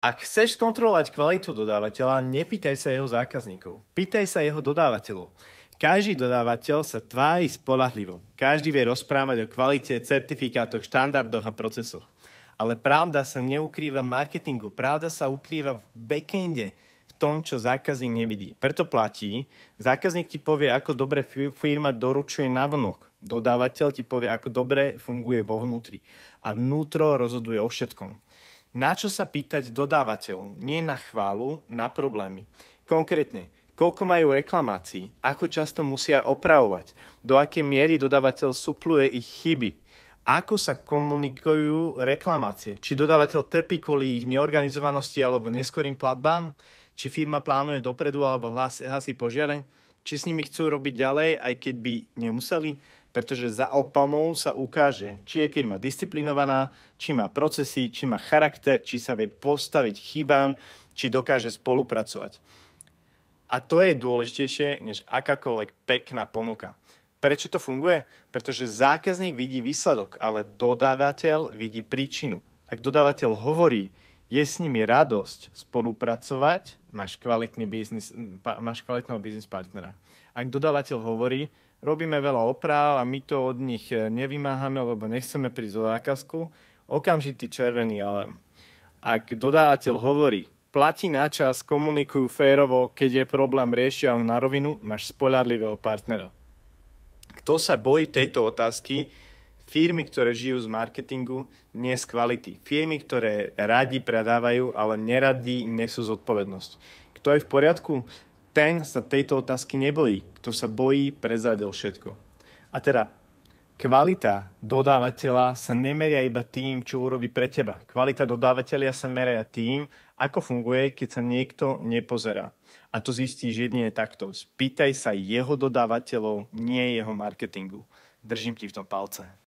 Ak chceš kontrolovať kvalitu dodávateľa, nepýtaj sa jeho zákazníkov. Pýtaj sa jeho dodávateľov. Každý dodávateľ sa tvári spoľahlivo. Každý vie rozprávať o kvalite, certifikátoch, štandardoch a procesoch. Ale pravda sa neukrýva v marketingu. Pravda sa ukrýva v backende, v tom, čo zákazník nevidí. Preto platí, zákazník ti povie, ako dobre firma doručuje navonok. Dodávateľ ti povie, ako dobre funguje vo vnútri. A vnútro rozhoduje o všetkom. Na čo sa pýtať dodávateľov? Nie na chválu, na problémy. Konkrétne, koľko majú reklamácií, ako často musia opravovať, do akej miery dodávateľ supluje ich chyby, ako sa komunikujú reklamácie, či dodávateľ trpí kvôli ich neorganizovanosti alebo neskorým platbám, či firma plánuje dopredu alebo hasí požiare, či s nimi chcú robiť ďalej, aj keď by nemuseli, pretože za opamou sa ukáže, či je firma disciplinovaná, či má procesy, či má charakter, či sa vie postaviť chybám, či dokáže spolupracovať. A to je dôležitejšie, než akákoľvek pekná ponuka. Prečo to funguje? Pretože zákazník vidí výsledok, ale dodávateľ vidí príčinu. Ak dodávateľ hovorí, je s nimi radosť spolupracovať, máš kvalitného biznis partnera. Ak dodávateľ hovorí, robíme veľa opráv a my to od nich nevymáhame, lebo nechceme prísť o zákazku, okamžitý červený alarm. Ak dodávateľ hovorí, platí na čas, komunikujú férovo, keď je problém, riešia na rovinu, máš spoľahlivého partnera. Kto sa bojí tejto otázky? Firmy, ktoré žijú z marketingu, nie z kvality. Firmy, ktoré radi predávajú, ale neradi nesú zodpovednosť. Kto je v poriadku? Ten sa tejto otázky nebojí. Kto sa bojí, prezradil všetko. A teda, kvalita dodávateľa sa nemeria iba tým, čo urobí pre teba. Kvalita dodávateľa sa meria tým, ako funguje, keď sa niekto nepozerá. A to zistíš jedine takto. Spýtaj sa jeho dodávateľov, nie jeho marketingu. Držím ti v tom palce.